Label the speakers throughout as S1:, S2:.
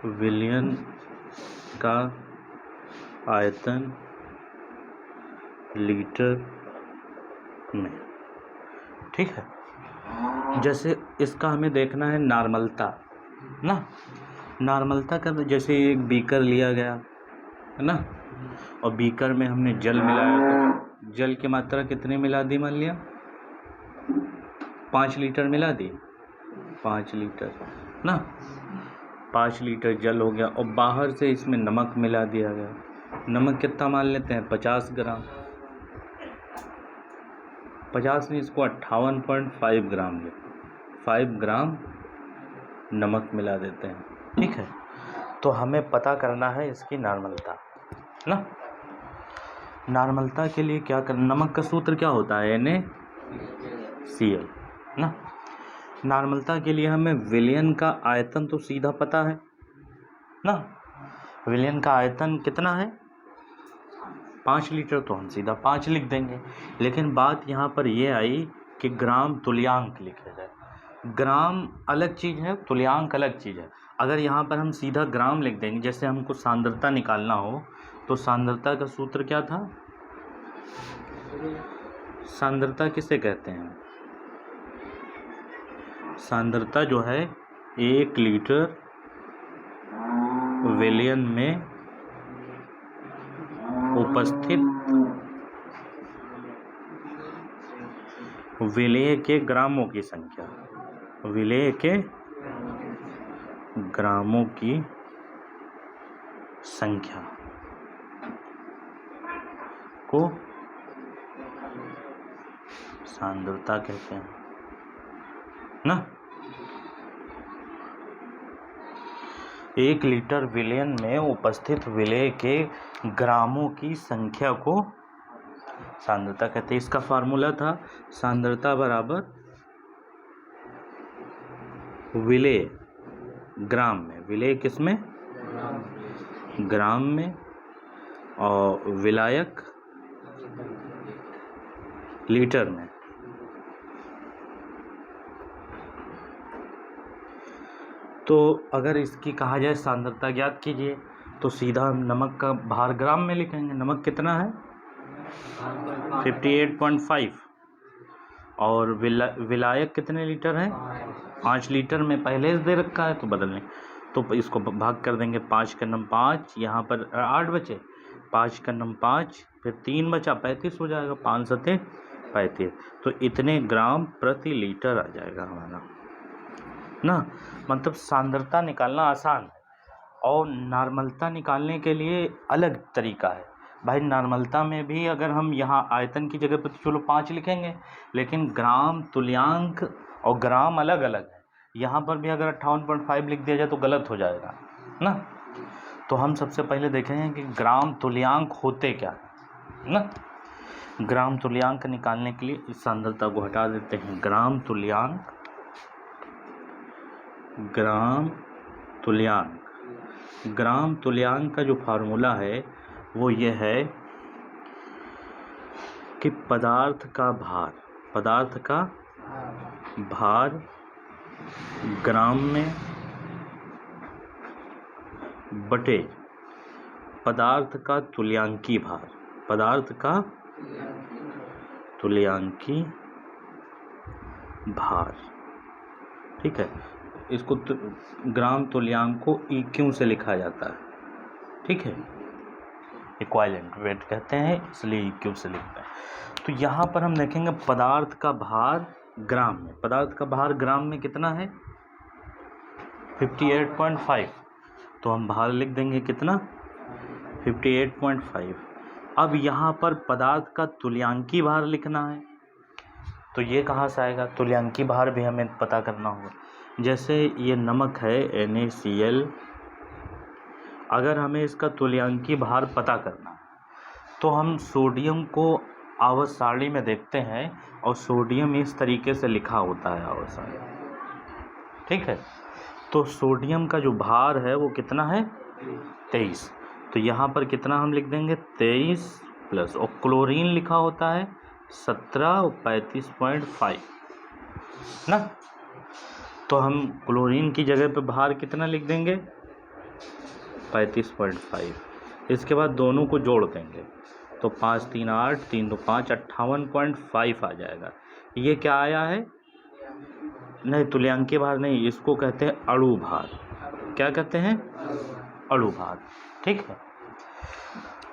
S1: विलयन का आयतन लीटर में। ठीक है, जैसे इसका हमें देखना है नॉर्मलता ना। नॉर्मलता का जैसे एक बीकर लिया गया है ना, और बीकर में हमने जल मिलाया, तो जल की मात्रा कितनी मिला दी, मान लिया 5 लीटर मिला दी, 5 लीटर ना, 5 लीटर जल हो गया। और बाहर से इसमें नमक मिला दिया गया। नमक कितना मान लेते हैं, 50 ग्राम, 50 नहीं, इसको 58.5 ग्राम ले, 5 ग्राम नमक मिला देते हैं। ठीक है, तो हमें पता करना है इसकी नॉर्मलता ना। नॉर्मलता के लिए क्या करना, नमक का सूत्र क्या होता है, NaCl ना। नॉर्मलता के लिए हमें विलयन का आयतन तो सीधा पता है ना। विलयन का आयतन कितना है, 5 लीटर, तो हम सीधा 5 लिख देंगे। लेकिन बात यहाँ पर ये आई कि ग्राम तुल्यांक लिखा जाए। ग्राम अलग चीज़ है, तुल्यांक अलग चीज़ है। अगर यहाँ पर हम सीधा ग्राम लिख देंगे, जैसे हमको सांद्रता निकालना हो, तो सांद्रता का सूत्र क्या था, सांद्रता किसे कहते हैं, सांद्रता जो है 1 लीटर विलयन में उपस्थित विलेय के ग्रामों की संख्या, विलेय के ग्रामों की संख्या को सांद्रता कहते हैं ना। 1 लीटर विलयन में उपस्थित विलेय के ग्रामों की संख्या को सांद्रता कहते हैं। इसका फार्मूला था सांद्रता बराबर विलेय ग्राम में, विलेय किसमें, ग्राम में, और विलायक लीटर में। तो अगर इसकी कहा जाए सांद्रता ज्ञात कीजिए, तो सीधा हम नमक का भार ग्राम में लिखेंगे। नमक कितना है, 58.5, और विलायक कितने लीटर है, 5 लीटर में पहले से दे रखा है, तो बदलने, तो इसको भाग कर देंगे, 5 का नम 5, यहाँ पर 8 बचे, 5 का नम 5, फिर 3 बचा, 35 हो जाएगा, 5 सते 35, तो इतने ग्राम प्रति लीटर आ जाएगा हमारा ना। मतलब सांद्रता निकालना आसान है, और नॉर्मलता निकालने के लिए अलग तरीका है भाई। नॉर्मलता में भी अगर हम यहाँ आयतन की जगह पर चलो 5 लिखेंगे, लेकिन ग्राम तुल्यांक और ग्राम अलग अलग है। यहाँ पर भी अगर 58.5 लिख दिया जाए तो गलत हो जाएगा ना। तो हम सबसे पहले देखेंगे कि ग्राम तुल्यांक होते क्या है ना। ग्राम तुल्यांक निकालने के लिए इस सांद्रता को हटा देते हैं। ग्राम तुल्यांक, ग्राम तुल्यांक, ग्राम तुल्यांक का जो फार्मूला है वो ये है कि पदार्थ का भार, पदार्थ का भार ग्राम में बटे पदार्थ का तुल्यांकी भार, पदार्थ का तुल्यांकी भार। ठीक है, इसको ग्राम तुल्यांक को EQ से लिखा जाता है। ठीक है, इक्विवेलेंट वेट कहते हैं, इसलिए EQ से लिखते हैं। तो यहाँ पर हम देखेंगे पदार्थ का भार ग्राम में, पदार्थ का भार ग्राम में कितना है, 58.5, तो हम भार लिख देंगे कितना, 58.5। अब यहाँ पर पदार्थ का तुल्यांकी भार लिखना है, तो ये कहाँ से आएगा, तुल्यांकी भार भी हमें पता करना होगा। जैसे ये नमक है NaCl, अगर हमें इसका तुल्यांकी भार पता करना है तो हम सोडियम को आवर्त सारणी में देखते हैं, और सोडियम इस तरीके से लिखा होता है आवर्त सारणी। ठीक है, तो सोडियम का जो भार है वो कितना है, 23, तो यहाँ पर कितना हम लिख देंगे, 23 प्लस, और क्लोरीन लिखा होता है 17 और 35.5 ना। तो हम क्लोरीन की जगह पे भार कितना लिख देंगे, 35.5। इसके बाद दोनों को जोड़ देंगे तो 5 3 8, 3 2 5, 58.5 आ जाएगा। ये क्या आया है? नहीं, तुल्यांकी भार नहीं, इसको कहते हैं अणु भार। क्या कहते हैं? अणु भार। ठीक है।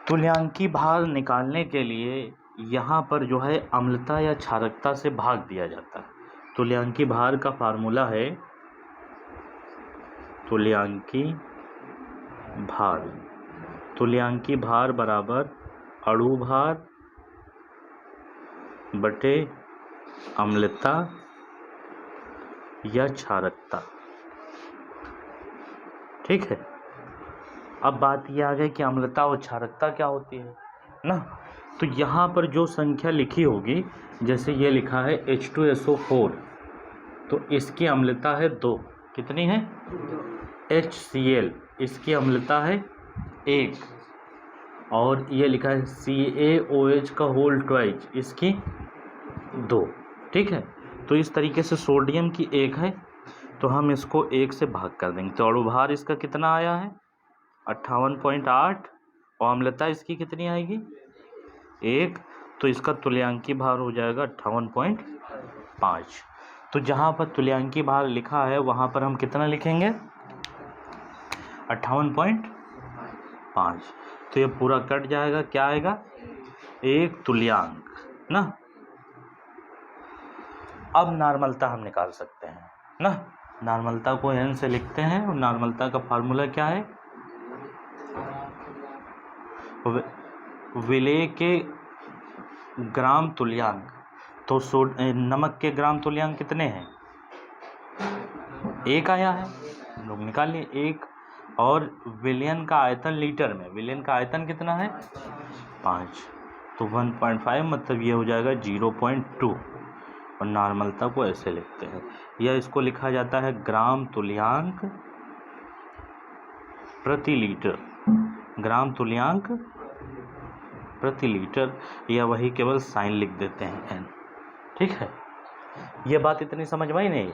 S1: तुल्यांकी भार निकालने के लिए यहाँ पर जो है अम्लता या क्षारकता से भाग दिया जाता है। तुल्यांकी भार का फार्मूला है तुल्यांकी भार। तुल्यांकी भार बराबर अणु भार बटे अम्लता या क्षारकता। ठीक है। अब बात यह आ गई कि अम्लता और क्षारकता क्या होती है ना। तो यहाँ पर जो संख्या लिखी होगी, जैसे ये लिखा है H2SO4, तो इसकी अम्लता है 2। कितनी है? HCl, इसकी अम्लता है 1। और ये लिखा है CaOH का होल ट्वाइस, इसकी 2। ठीक है। तो इस तरीके से सोडियम की 1 है, तो हम इसको 1 से भाग कर देंगे। तो अणुभार इसका कितना आया है? 58.8। और अम्लता इसकी कितनी आएगी? 1। तो इसका तुल्यांकी भार हो जाएगा 58.5। तो जहाँ पर तुल्यांकी भार लिखा है वहाँ पर हम कितना लिखेंगे? 58.5। तो ये पूरा कट जाएगा, क्या आएगा? 1 तुल्यांक ना। अब नार्मलता हम निकाल सकते हैं ना। नार्मलता को n से लिखते हैं और नार्मलता का फार्मूला क्या है? विलेय के ग्राम तुल्यांक। तो नमक के ग्राम तुल्यांक कितने हैं? 1 आया है, हम लोग निकाल लिए 1। और विलयन का आयतन लीटर में, विलयन का आयतन कितना है? 5। तो 1.5 मतलब ये हो जाएगा 0.2। और नार्मलता को ऐसे लिखते हैं, या इसको लिखा जाता है ग्राम तुल्यांक प्रति लीटर। ग्राम तुल्यांक प्रति लीटर, या वही केवल साइन लिख देते हैं n। ठीक है। यह बात इतनी समझ में ही नहीं।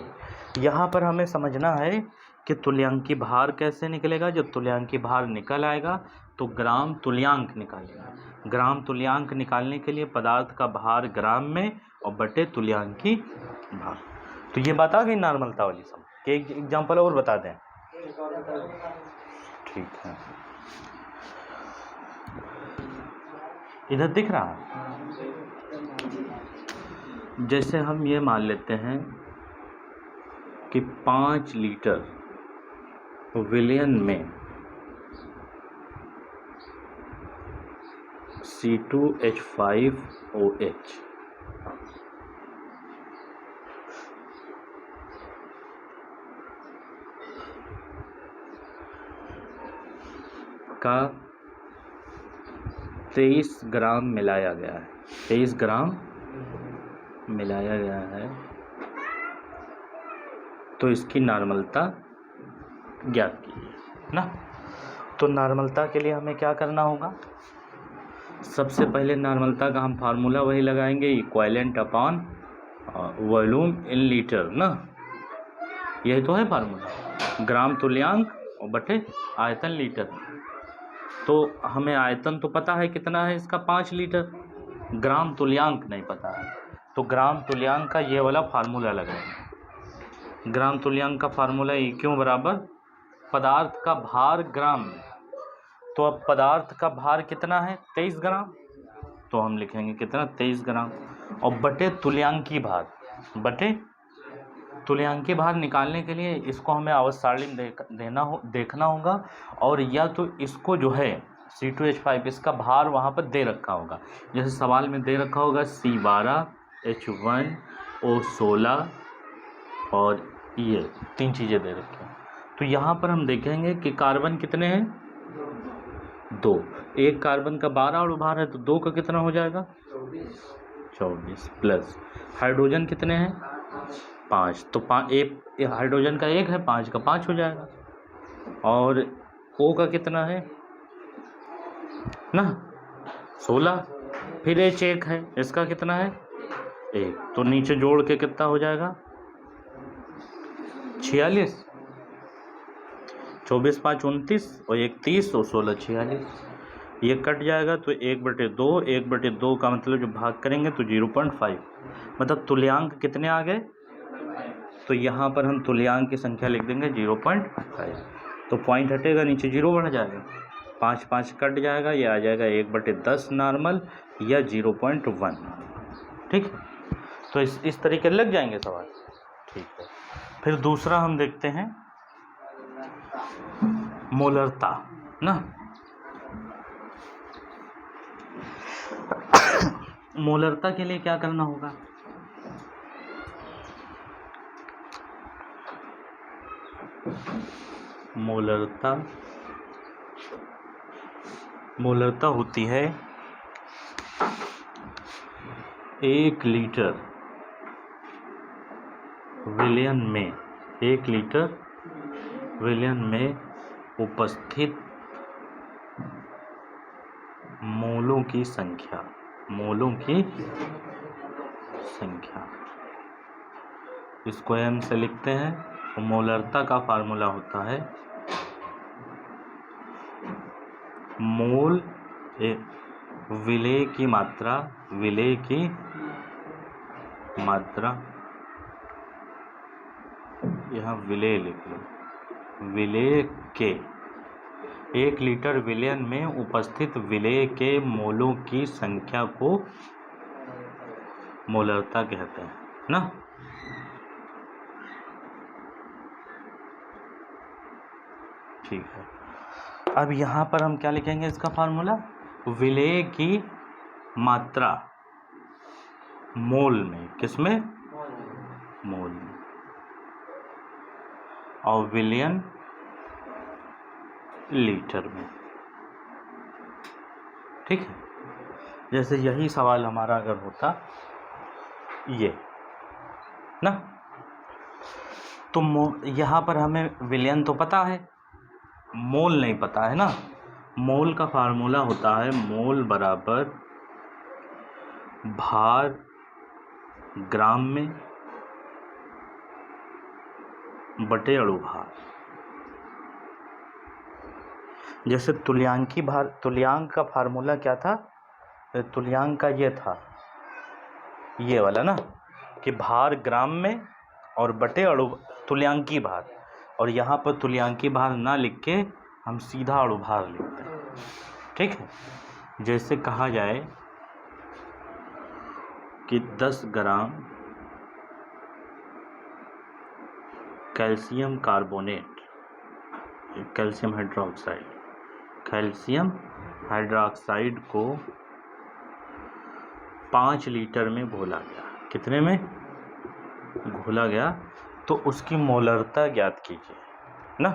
S1: यहाँ पर हमें समझना है कि तुल्यांकी भार कैसे निकलेगा। जब तुल्यांकी भार निकल आएगा तो ग्राम तुल्यांक निकालेगा। ग्राम तुल्यांक निकालने के लिए पदार्थ का भार ग्राम में और बटे तुल्यांकी भार। तो ये बात आ गई नार्मलता वाली समझ के। एक एग्जाम्पल और बता दें। ठीक है, इधर दिख रहा है। जैसे हम ये मान लेते हैं कि 5 लीटर विलयन में C2H5OH का 23 ग्राम मिलाया गया है। 23 ग्राम मिलाया गया है, तो इसकी नार्मलता ज्ञात कीजिए ना। तो नार्मलता के लिए हमें क्या करना होगा? सबसे पहले नार्मलता का हम फार्मूला वही लगाएंगे, equivalent upon volume in litre ना। यही तो है फार्मूला, ग्राम तुल्यांक और बटे आयतन लीटर। तो हमें आयतन तो पता है कितना है इसका, 5 लीटर। ग्राम तुल्यांक नहीं पता है, तो ग्राम तुल्यांक का ये वाला फार्मूला लगाएंगे। ग्राम तुल्यांक का फार्मूला E क्यों बराबर पदार्थ का भार ग्राम में। तो अब पदार्थ का भार कितना है? 23 ग्राम। तो हम लिखेंगे कितना? 23 ग्राम। और बटे तुल्यांकी भार, बटे तुल्यांकी भार निकालने के लिए इसको हमें आवर्त सारणी देखना होगा। और या तो इसको जो है C2H5 इसका भार वहाँ पर दे रखा होगा, जैसे सवाल में दे रखा होगा C12 H1O16 और ये 3 चीज़ें दे रखी हैं। तो यहाँ पर हम देखेंगे कि कार्बन कितने हैं? 2। एक कार्बन का 12 अणुभार है, तो 2 का कितना हो जाएगा? 24 प्लस हाइड्रोजन कितने हैं? 5। तो एक हाइड्रोजन का 1 है, 5 का 5 हो जाएगा। और O का कितना है ना? 16। फिर H1 है, इसका कितना है? 1। तो नीचे जोड़ के कितना हो जाएगा? 46। 24 5 29 और 1 30 और 16 46। ये कट जाएगा तो 1/2, 1/2 का मतलब जो भाग करेंगे तो 0.5, मतलब तुल्यांक कितने आ गए, तो यहाँ पर हम तुल्यांक की संख्या लिख देंगे 0.5। तो पॉइंट हटेगा, नीचे 0 बढ़ जाएगा, 5 5 कट जाएगा, ये आ जाएगा 1/10 नॉर्मल या 0.1। ठीक है, तो इस तरीके लग जाएंगे सवाल। ठीक है, फिर दूसरा हम देखते हैं मोलरता ना। मोलरता के लिए क्या करना होगा, मोलरता होती है 1 लीटर विलियन में, 1 लीटर विलियन में उपस्थित मोलों की संख्या, इसको m से लिखते हैं। तो मोलरता का फार्मूला होता है मोल विलेय की मात्रा, यहाँ विलेय लिख लो, विलेय के 1 लीटर विलियन में उपस्थित विलेय के मोलों की संख्या को मोलरता कहते हैं ना। ठीक है, अब यहाँ पर हम क्या लिखेंगे, इसका फार्मूला विलेय की मात्रा मोल में, किसमें, मोल में, और विलियन लीटर में। ठीक है, जैसे यही सवाल हमारा अगर होता ये ना, तो यहाँ पर हमें विलियन तो पता है, मोल नहीं पता है ना। मोल का फार्मूला होता है मोल बराबर भार ग्राम में बटे अणुभार। जैसे तुल्यांक का फार्मूला क्या था, तुल्यांक का ये था, ये वाला ना, कि भार ग्राम में और बटे तुल्यांकी भार, और यहाँ पर तुल्यांकी भार ना लिख के हम सीधा अणुभार लिखते हैं। ठीक है, जैसे कहा जाए कि 10 ग्राम कैल्शियम कार्बोनेट, कैल्शियम हाइड्रोक्साइड को 5 लीटर में घोला गया, कितने में घोला गया, तो उसकी मोलरता ज्ञात कीजिए ना।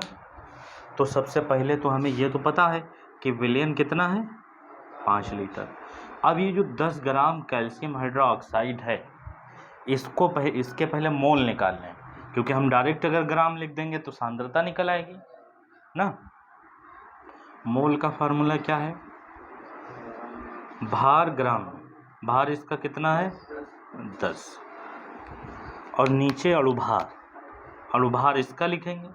S1: तो सबसे पहले तो हमें ये तो पता है कि विलियन कितना है, 5 लीटर। अब ये जो 10 ग्राम कैल्शियम हाइड्रोक्साइड है, इसके पहले मोल निकालने हैं, क्योंकि हम डायरेक्ट अगर ग्राम लिख देंगे तो सांद्रता निकल आएगी ना। मोल का फार्मूला क्या है, भार ग्राम, भार इसका कितना है 10, और नीचे अणुभार इसका लिखेंगे,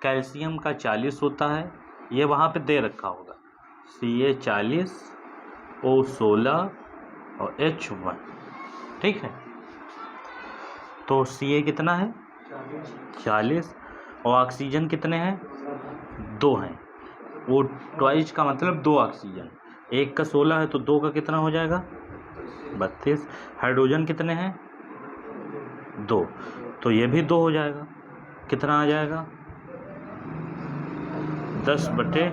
S1: कैल्शियम का 40 होता है, ये वहाँ पे दे रखा होगा, Ca 40, O 16 और H1। ठीक है, तो Ca कितना है 40, और ऑक्सीजन कितने हैं 2 हैं, वो ट्वाइस का मतलब 2 ऑक्सीजन, एक का 16 है तो 2 का कितना हो जाएगा 32। हाइड्रोजन कितने हैं 2, तो ये भी 2 हो जाएगा, कितना आ जाएगा 10 बटे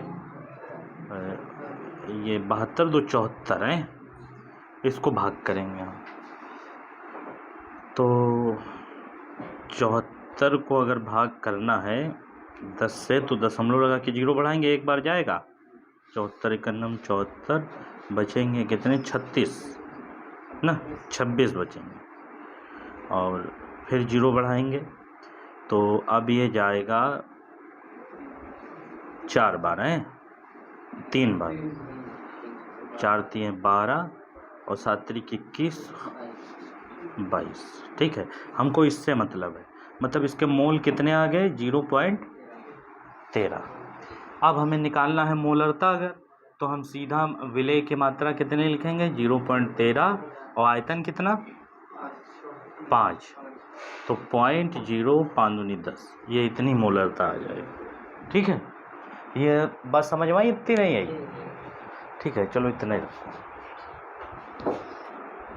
S1: ये 72, 2 74 हैं, इसको भाग करेंगे हम, तो 74 को अगर भाग करना है 10 से तो दशमलव लगा के 0 बढ़ाएंगे, एक बार जाएगा, 74 एकन्नम 74, बचेंगे कितने 36 ना, 26 बचेंगे, और फिर 0 बढ़ाएंगे तो अब ये जाएगा 4 बार हैं, 3 बार, 4 3 12 और 7 3 21 22। ठीक है, हमको इससे मतलब है, मतलब इसके मोल कितने आ गए 0.5, 13। अब हमें निकालना है मोलरता अगर, तो हम सीधा विलेय की मात्रा कितने लिखेंगे 0.13 और आयतन कितना 5, तो 0.05×10 ये इतनी मोलरता आ जाएगी। ठीक है, ये बात समझ में आई? इतनी नहीं आई? ठीक है, चलो इतना ही रखो।